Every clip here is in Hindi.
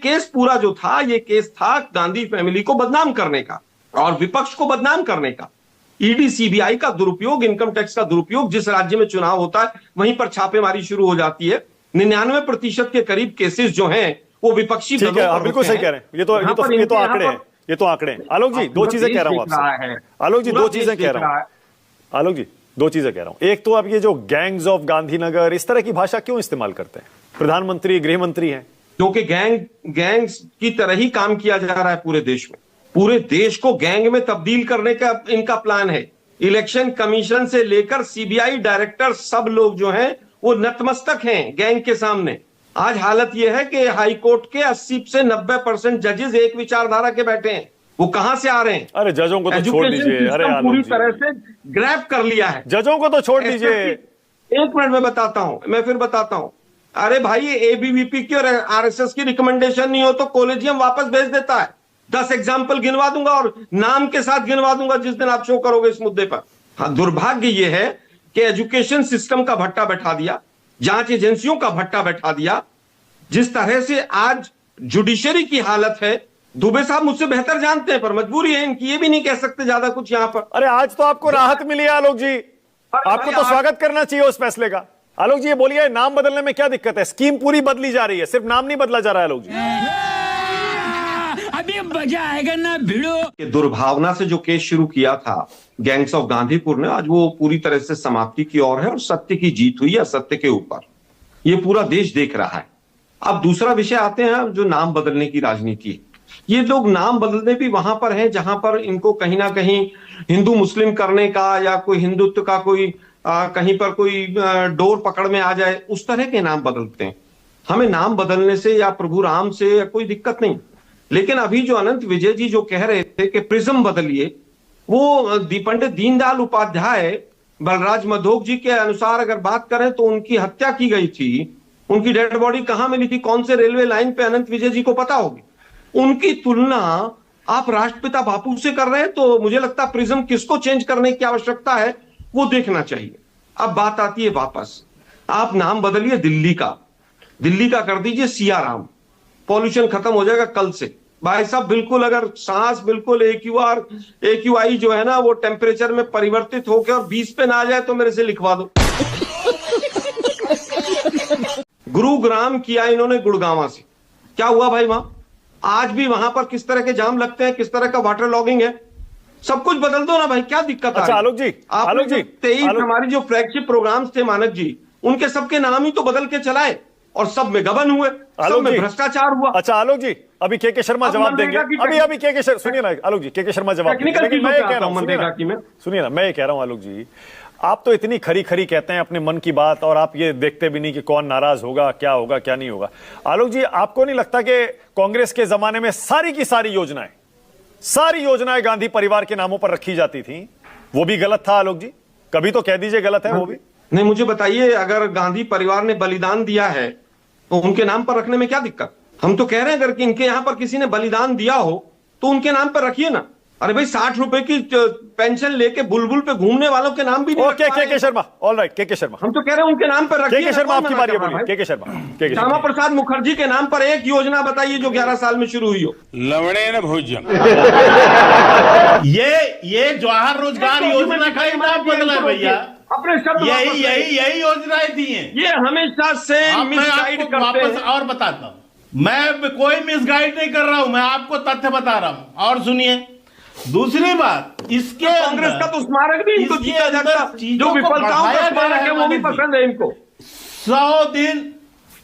केस पूरा जो था, ये केस था गांधी फैमिली को बदनाम करने का और विपक्ष को बदनाम करने का। ईडी सीबीआई का दुरुपयोग, इनकम टैक्स का दुरुपयोग, जिस राज्य में चुनाव होता है वहीं पर छापेमारी शुरू हो जाती है। 99% के करीब केसेस जो हैं वो विपक्षी दलों पर बिल्कुल सही कह रहे हैं। ये तो आंकड़े हैं, ये तो आंकड़े हैं। आलोक जी, दो चीजें कह रहा हूं आपसे। आलोक जी, दो चीजें कह रहा हूं। आलोक जी, दो चीजें कह रहा हूं। एक तो अब ये जो गैंग्स ऑफ गांधीनगर, इस तरह की भाषा क्यों इस्तेमाल करते हैं? प्रधानमंत्री, गृह मंत्री हैं। क्योंकि गैंग्स की तरह ही काम किया जा रहा है पूरे देश में। पूरे देश को गैंग में तब्दील करने का इनका प्लान है। इलेक्शन कमीशन से लेकर सीबीआई डायरेक्टर सब लोग जो हैं वो नतमस्तक हैं गैंग के सामने। आज हालत यह है कि हाई कोर्ट के 80 से 90% जजेस एक विचारधारा के बैठे हैं। वो कहां से आ रहे हैं? अरे जजों को तो छोड़ दीजिए। अरे पूरी तरह से ग्रैब कर लिया है। जजों को तो छोड़ दीजिए। एक मिनट में बताता हूं, मैं फिर बताता हूं। अरे भाई, एबीवीपी की और आरएसएस की रिकमेंडेशन नहीं हो तो कॉलेजियम वापस भेज देता है। 10 एग्जाम्पल गिनवा दूंगा और नाम के साथ गिनवा दूंगा जिस दिन आप शो करोगे इस मुद्दे पर। हाँ, दुर्भाग्य यह है कि एजुकेशन सिस्टम का भट्टा बैठा दिया, जांच एजेंसियों का भट्टा बैठा दिया। जिस तरह से आज जुडिशरी की हालत है, दुबे साहब मुझसे बेहतर जानते हैं, पर मजबूरी है इनकी, ये भी नहीं कह सकते ज्यादा कुछ यहां पर। अरे आज तो आपको राहत मिली है आलोक जी, आपको तो स्वागत करना चाहिए उस फैसले का। आलोक जी, ये बोलिए, नाम बदलने में क्या दिक्कत है? स्कीम पूरी बदली जा रही है, सिर्फ नाम नहीं बदला जा रहा है। आलोक जी, अभी मजा आएगा ना भिड़ो। दुर्भावना से जो केस शुरू किया था गैंग्स ऑफ गांधीपुर ने, आज वो पूरी तरह से समाप्ति की ओर है और सत्य की जीत हुई है असत्य के ऊपर। ये पूरा देश देख रहा है। अब दूसरा विषय आते हैं जो नाम बदलने की राजनीति है। ये लोग नाम बदलने भी वहां पर हैं जहां पर इनको कहीं ना कहीं हिंदू मुस्लिम करने का या कोई हिंदुत्व का कोई कहीं पर कोई डोर पकड़ में आ जाए, उस तरह के नाम बदलते हैं। हमें नाम बदलने से या प्रभु राम से या कोई दिक्कत नहीं। लेकिन अभी जो अनंत विजय जी जो कह रहे थे कि प्रिज्म बदलिए, वो पंडित दीनदयाल उपाध्याय बलराज मधोक जी के अनुसार अगर बात करें तो उनकी हत्या की गई थी, उनकी डेड बॉडी कहां मिली थी, कौन से रेलवे लाइन पे, अनंत विजय जी को पता होगी। उनकी तुलना आप राष्ट्रपिता बापू से कर रहे हैं, तो मुझे लगता है प्रिज्म किसको चेंज करने की आवश्यकता है वो देखना चाहिए। अब बात आती है वापस, आप नाम बदलिए दिल्ली का कर दीजिए सियाराम, पॉल्यूशन खत्म हो जाएगा कल से। भाई साहब, बिल्कुल अगर सांस बिल्कुल AQI जो है ना वो टेम्परेचर में परिवर्तित होकर और 20 पे ना आ जाए तो मेरे से लिखवा दो। गुरुग्राम किया इन्होंने गुड़गांवा से, क्या हुआ भाई वहां? आज भी वहां पर किस तरह के जाम लगते हैं, किस तरह का वाटर लॉगिंग है, सब कुछ बदल दो ना भाई, क्या दिक्कत है? अच्छा आलोक जी, 23 हमारी जो फ्लैगशिप प्रोग्राम्स थे मानक जी, उनके सबके नाम ही तो बदल के चलाए और सब में गबन हुए, सब में भ्रष्टाचार हुआ। अच्छा आलोक जी, अभी के शर्मा जवाब देंगे। अभी के शर्मा, सुनिए ना आलोक जी, के शर्मा जवाब देंगे। लेकिन मैं ये कह रहा हूं, सुनिए ना, मैं ये कह रहा हूं आलोक जी, आप तो इतनी खरी खरी कहते हैं अपने मन की बात और आप ये देखते भी नहीं कि कौन नाराज होगा, क्या नहीं होगा। आलोक जी, आपको नहीं लगता कि कांग्रेस के जमाने में सारी की सारी योजनाएं गांधी परिवार के नामों पर रखी जाती थी, वो भी गलत था? आलोक जी, कभी तो कह दीजिए गलत है वो भी। नहीं, मुझे बताइए, अगर गांधी परिवार ने बलिदान दिया है तो उनके नाम पर रखने में क्या दिक्कत? हम तो कह रहे हैं अगर इनके यहां पर किसी ने बलिदान दिया हो तो उनके नाम पर रखिए ना। अरे भाई, 60 रुपए की पेंशन लेके बुलबुल पे घूमने वालों के नाम भी नहीं। ओके, के शर्मा, ऑलराइट, के शर्मा, हम तो कह रहे हैं उनके नाम पर रखिए। के शर्मा, आपकी बारी है, बोलिए। के शर्मा, श्यामा प्रसाद मुखर्जी के नाम पर एक योजना बताइए जो 11 साल में शुरू हुई हो। लवणे न भोजन। ये जवाहर रोजगार योजना का ही नाम बदला है भैया, अपने शब्द यही योजनाएं दी हैं। ये हमेशा से मिसगाइड करते हैं। और बताता हूँ, मैं कोई मिसगाइड नहीं कर रहा हूं, मैं आपको तथ्य बता रहा हूं। और सुनिए दूसरी बात, इसके कांग्रेस का तो स्मारक भी इनको जीता जाता, जो विफलताओं का स्मारक है वो भी पसंद है इनको।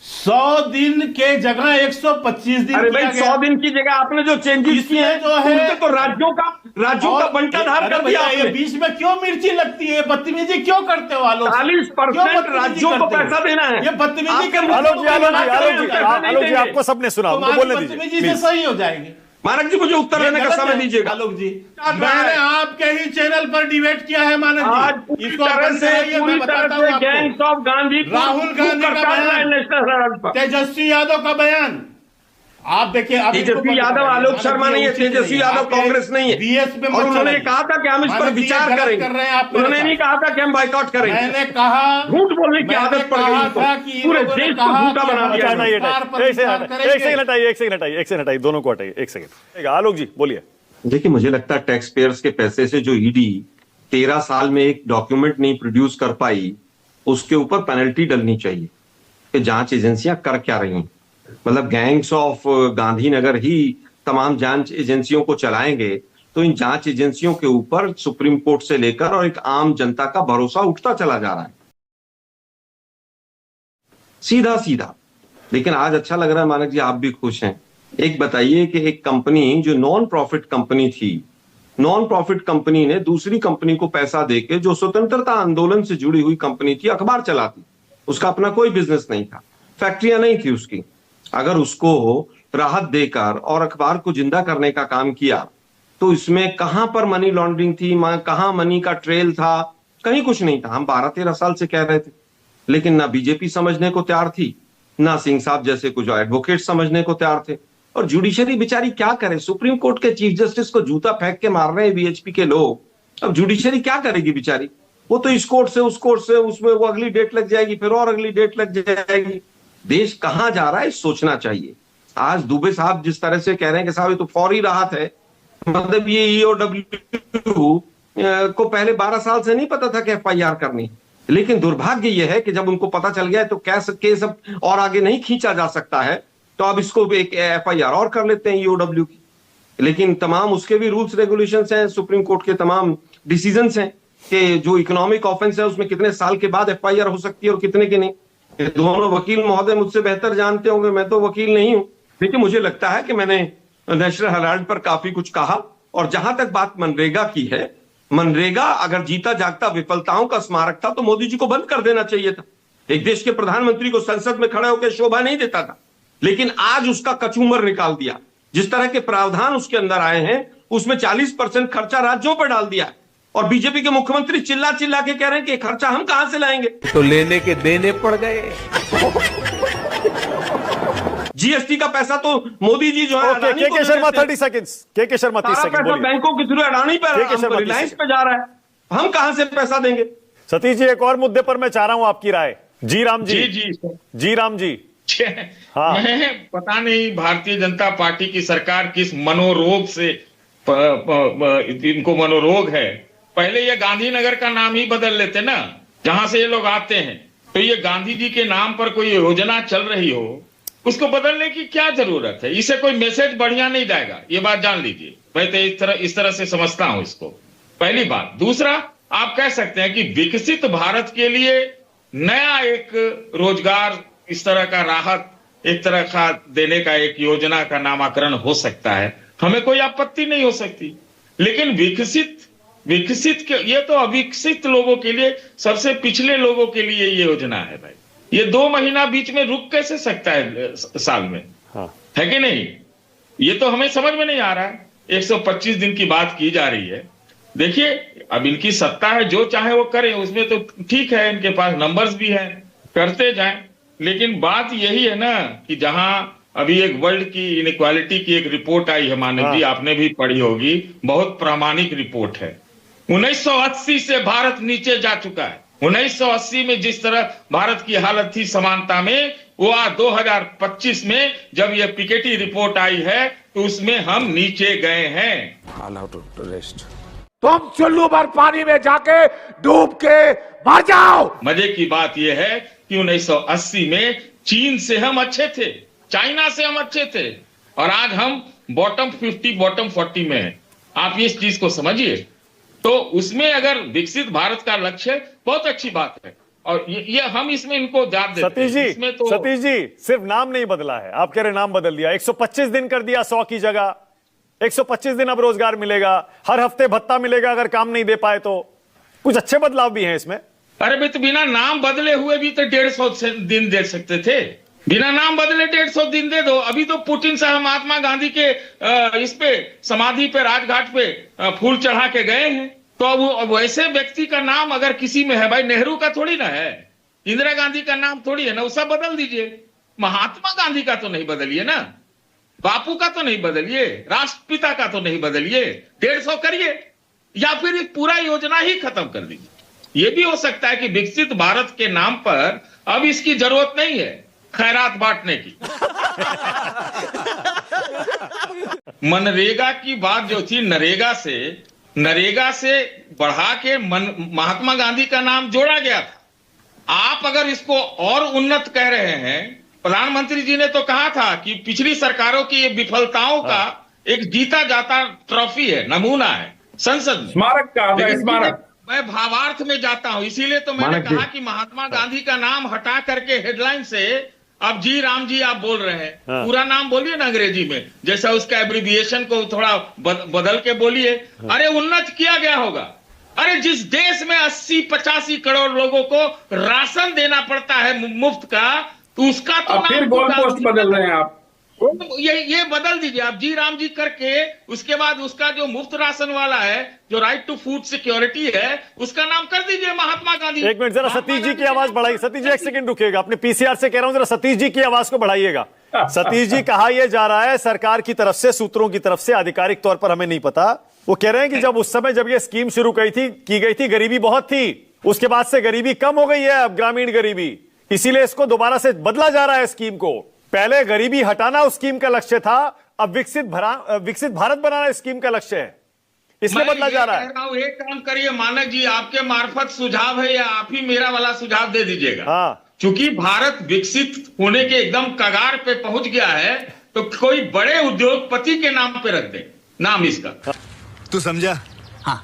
100 दिन के जगह 125 दिन। अरे भाई, 100 दिन की जगह आपने जो चेंजेस किए हैं जो है तो राज्यों का बंटाधार कर दिया आपने। बीच में क्यों मिर्ची लगती है? बदतमीजी क्यों करते हो आलोक? 40% राज्यों को पैसा देना है। ये बदतमीजी के आलोक जी, आपको सबने सुना, बदतमीजी से सही हो जाएगी। मानक जी, मुझे उत्तर देने का समय दीजिएगा। आलोक जी, मैंने आपके ही चैनल पर डिबेट किया है मानक जी, इसको मैं बताता हूं आपको। गैंग्स ऑफ गांधी, राहुल गांधी का बयान, तेजस्वी यादव का बयान, आप देखिए, तेजस्वी यादव आलोक शर्मा नहीं है, तेजस्वी यादव कांग्रेस नहीं है। और उन्होंने कहा था कि हम इस पर विचार करेंगे, उन्होंने नहीं कहा था कि हम बाइकआउट करेंगे। मैंने कहा, झूठ बोलने की आदत पड़ गई तो पूरे देश को झूठा बना दिया। एक सेकंड हटाइए, दोनों को हटाइए, एक सेकंड। आलोक जी बोलिए। देखिए, मुझे लगता है टैक्स पेयर्स के पैसे से जो ईडी 13 साल में एक डॉक्यूमेंट नहीं प्रोड्यूस कर पाई, उसके ऊपर पेनल्टी डलनी चाहिए कि जांच एजेंसियां कर क्या रही हैं। मतलब गैंग्स ऑफ गांधीनगर ही तमाम जांच एजेंसियों को चलाएंगे तो इन जांच एजेंसियों के ऊपर सुप्रीम कोर्ट से लेकर और एक आम जनता का भरोसा उठता चला जा रहा है, सीधा सीधा। लेकिन आज अच्छा लग रहा है मानक जी, आप भी खुश हैं। एक बताइए कि एक कंपनी जो नॉन प्रॉफिट कंपनी थी, नॉन प्रॉफिट कंपनी ने दूसरी कंपनी को पैसा देके, जो स्वतंत्रता आंदोलन से जुड़ी हुई कंपनी थी, अखबार चलाती, उसका अपना कोई बिजनेस नहीं था, फैक्ट्रियां नहीं थी उसकी, अगर उसको राहत देकर और अखबार को जिंदा करने का काम किया तो इसमें कहां पर मनी लॉन्ड्रिंग थी, कहां मनी का ट्रेल था? कहीं कुछ नहीं था। हम 12-13 साल से कह रहे थे, लेकिन ना बीजेपी समझने को तैयार थी, ना सिंह साहब जैसे कुछ एडवोकेट समझने को तैयार थे। और जुडिशरी बेचारी क्या करे? सुप्रीम कोर्ट के चीफ जस्टिस को जूता फेंक के मार रहे हैं बीएचपी के लोग। अब जुडिशरी क्या करेगी बेचारी? वो तो इस कोर्ट से उस कोर्ट से, उसमें वो अगली डेट लग जाएगी, फिर और अगली डेट लग जाएगी। देश कहां जा रहा है सोचना चाहिए। आज दुबे साहब जिस तरह से कह रहे हैं कि साहब ये तो फौरी राहत है, मतलब ये ईओडब्ल्यू को पहले 12 साल से नहीं पता था कि एफआईआर करनी, लेकिन दुर्भाग्य यह है कि जब उनको पता चल गया तो केस अब और आगे नहीं खींचा जा सकता है, तो अब इसको एक एफआईआर और कर लेते हैं ईओडब्ल्यू की। लेकिन तमाम उसके भी रूल्स रेगुलेशंस हैं, सुप्रीम कोर्ट के तमाम डिसीजंस हैं कि जो इकोनॉमिक ऑफेंस है उसमें कितने साल के बाद एफआईआर हो सकती है और कितने के नहीं। दोनों वकील महोदय मुझसे बेहतर जानते होंगे, मैं तो वकील नहीं हूं। लेकिन मुझे लगता है कि मैंने नेशनल हेराल्ड पर काफी कुछ कहा। और जहां तक बात मनरेगा की है, मनरेगा अगर जीता जागता विफलताओं का स्मारक था तो मोदी जी को बंद कर देना चाहिए था। एक देश के प्रधानमंत्री को संसद में खड़े होकर शोभा नहीं देता था, लेकिन आज उसका कचूमर निकाल दिया। जिस तरह के प्रावधान उसके अंदर आए हैं उसमें 40% खर्चा राज्यों पर डाल दिया है। और बीजेपी के मुख्यमंत्री चिल्ला चिल्ला के कह रहे हैं कि खर्चा हम कहां से लाएंगे, तो लेने के देने पड़ गए। जीएसटी का पैसा तो मोदी जी जो है के शर्मा 30 सेकंड्स, के शर्मा 30 सेकंड बोलिए। बैंकों के थ्रू अडानी पे, रिलायंस पे जा रहा है, हम कहां से पैसा देंगे? सतीश जी, एक और मुद्दे पर मैं चाह रहा हूं आपकी राय। जी राम जी, जी राम जी। हाँ, मैं पता नहीं भारतीय जनता पार्टी की सरकार किस मनोरोग से, इनको मनोरोग है। पहले ये गांधीनगर का नाम ही बदल लेते ना, जहां से ये लोग आते हैं। तो ये गांधी जी के नाम पर कोई योजना चल रही हो, उसको बदलने की क्या जरूरत है? इससे कोई मैसेज बढ़िया नहीं जाएगा, ये बात जान लीजिए। मैं तो इस तरह से समझता हूं इसको, पहली बात। दूसरा, आप कह सकते हैं कि विकसित भारत के लिए नया एक रोजगार, इस तरह का राहत, एक तरह का देने का एक योजना का नामकरण हो सकता है, हमें कोई आपत्ति नहीं हो सकती। लेकिन विकसित के, ये तो अविकसित लोगों के लिए, सबसे पिछले लोगों के लिए ये योजना है भाई। ये 2 महीना बीच में रुक कैसे सकता है साल में? हाँ। है कि नहीं? ये तो हमें समझ में नहीं आ रहा है। 125 दिन की बात की जा रही है। देखिए, अब इनकी सत्ता है, जो चाहे वो करें, उसमें तो ठीक है, इनके पास नंबर्स भी हैं, करते जाएं। लेकिन बात यही है ना कि जहां अभी एक वर्ल्ड की इनइक्वालिटी की एक रिपोर्ट आई है, मानव जी आपने भी पढ़ी होगी, बहुत प्रामाणिक रिपोर्ट है। 1980 से भारत नीचे जा चुका है। 1980 में जिस तरह भारत की हालत थी समानता में, वो आज 2025 में जब ये पिकेटी रिपोर्ट आई है तो उसमें हम नीचे गए हैं। तुम चुल्लू भर पानी में जाके डूब के मर जाओ। मजे की बात यह है कि 1980 में चीन से हम अच्छे थे, चाइना से हम अच्छे थे, और आज हम बॉटम 50 बॉटम 40 में हैं। आप इस चीज को समझिए। तो उसमें अगर विकसित भारत का लक्ष्य है, बहुत अच्छी बात है, और ये हम इसमें इनको दाद देते हैं। सतीश जी, सिर्फ नाम नहीं बदला है, आप कह रहे नाम बदल दिया। 125 दिन कर दिया 100 की जगह। 125 दिन अब रोजगार मिलेगा, हर हफ्ते भत्ता मिलेगा अगर काम नहीं दे पाए तो। कुछ अच्छे बदलाव भी हैं इसमें। अरे भाई, तो बिना नाम बदले हुए भी तो 150 दिन दे सकते थे। बिना नाम बदले 150 दिन दे दो। अभी तो पुतिन साहब महात्मा गांधी के इस पे समाधि पे, राजघाट पे फूल चढ़ा के गए हैं। तो अब वैसे व्यक्ति का नाम अगर किसी में है, भाई नेहरू का थोड़ी ना है, इंदिरा गांधी का नाम थोड़ी है ना, वो सब बदल दीजिए। महात्मा गांधी का तो नहीं बदलिए ना। बापू का तो नहीं बदलिए, राष्ट्रपिता का तो नहीं बदलिए, 150 करिए, या फिर इस पूरा योजना ही खत्म कर दीजिए। ये भी हो सकता है कि विकसित भारत के नाम पर अब इसकी जरूरत नहीं है खैरात बांटने की। मनरेगा की बात जो थी, नरेगा से बढ़ा के महात्मा गांधी का नाम जोड़ा गया था। आप अगर इसको और उन्नत कह रहे हैं, प्रधानमंत्री जी ने तो कहा था कि पिछली सरकारों की ये विफलताओं का एक जीता जाता ट्रॉफी है, नमूना है संसद में, स्मारक का स्मारक। मैं भावार्थ में जाता हूं, इसीलिए तो मैंने कहा कि महात्मा गांधी का नाम हटा करके हेडलाइन से अब जी राम जी आप बोल रहे हैं, पूरा नाम बोलिए ना अंग्रेजी में, जैसा उसका एब्रिविएशन को थोड़ा बदल के बोलिए। अरे उन्नत किया गया होगा। अरे जिस देश में 80-85 करोड़ लोगों को राशन देना पड़ता है मुफ्त का, तो उसका तो फिर गोल पोस्ट बदल रहे हैं आप। ये बदल दीजिए आप जी राम जी करके, उसके बाद उसका जो मुफ्त राशन वाला है, जो राइट टू फूड सिक्योरिटी है, उसका नाम कर दीजिए महात्मा गांधी। एक मिनट जरा सतीश जी की आवाज बढ़ाइए। सतीश जी एक सेकंड रुकिएगा, अपने पीसीआर से कह रहा हूं, जरा सतीश जी की आवाज को बढ़ाइएगा। सतीश जी, कहा यह जा रहा है सरकार की तरफ से, सूत्रों की तरफ से, आधिकारिक तौर पर हमें नहीं पता, वो कह रहे हैं कि जब उस समय जब ये स्कीम शुरू की गई थी गरीबी बहुत थी, उसके बाद से गरीबी कम हो गई है, अब ग्रामीण गरीबी, इसीलिए इसको दोबारा से बदला जा रहा है स्कीम को। पहले गरीबी हटाना उस स्कीम का लक्ष्य था, अब विकसित भारत बनाना इस स्कीम का लक्ष्य है, इसलिए बदला जा रहा है। एक काम करिए मानक जी, आपके मार्फत सुझाव है, या आप ही मेरा वाला सुझाव दे दीजिएगा। हाँ, चूंकि भारत विकसित होने के एकदम कगार पे पहुंच गया है, तो कोई बड़े उद्योगपति के नाम पे रख दे नाम इसका। तू समझा? हाँ।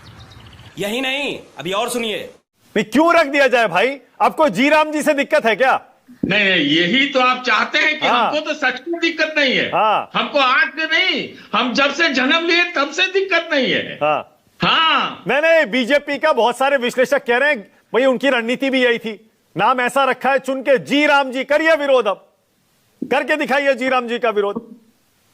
यही नहीं, अभी और सुनिए। नहीं, क्यों रख दिया जाए भाई? आपको जी राम जी से दिक्कत है क्या? नहीं, यही तो आप चाहते हैं कि हमको तो सच में दिक्कत नहीं है। हमको आज से नहीं, हम जब से जन्म लिए तब से दिक्कत नहीं है। हाँ। नहीं, बीजेपी का बहुत सारे विश्लेषक कह रहे हैं भाई उनकी रणनीति भी यही थी, नाम ऐसा रखा है चुन के, जी राम जी। करिए विरोध, अब करके दिखाइए जी राम जी का विरोध।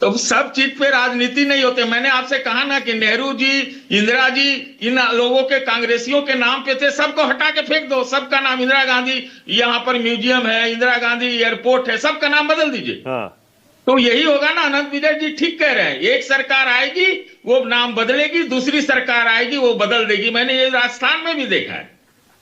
तो सब चीज पे राजनीति नहीं होते। मैंने आपसे कहा ना कि नेहरू जी, इंदिरा जी, इन लोगों के, कांग्रेसियों के नाम पे थे, सबको हटा के फेंक दो, सबका नाम इंदिरा गांधी, यहाँ पर म्यूजियम है, इंदिरा गांधी एयरपोर्ट है, सबका नाम बदल दीजिए। तो यही होगा ना। अनंत विजय जी ठीक कह रहे हैं, एक सरकार आएगी वो नाम बदलेगी, दूसरी सरकार आएगी वो बदल देगी। मैंने ये राजस्थान में भी देखा है,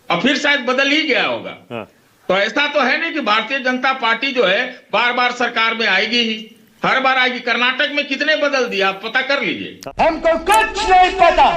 और फिर शायद बदल ही गया होगा। तो ऐसा तो है नहीं कि भारतीय जनता पार्टी जो है बार बार सरकार में आएगी ही, हर बार आएगी। कर्नाटक में कितने बदल दिया आप पता कर लीजिए। हमको कुछ नहीं पता।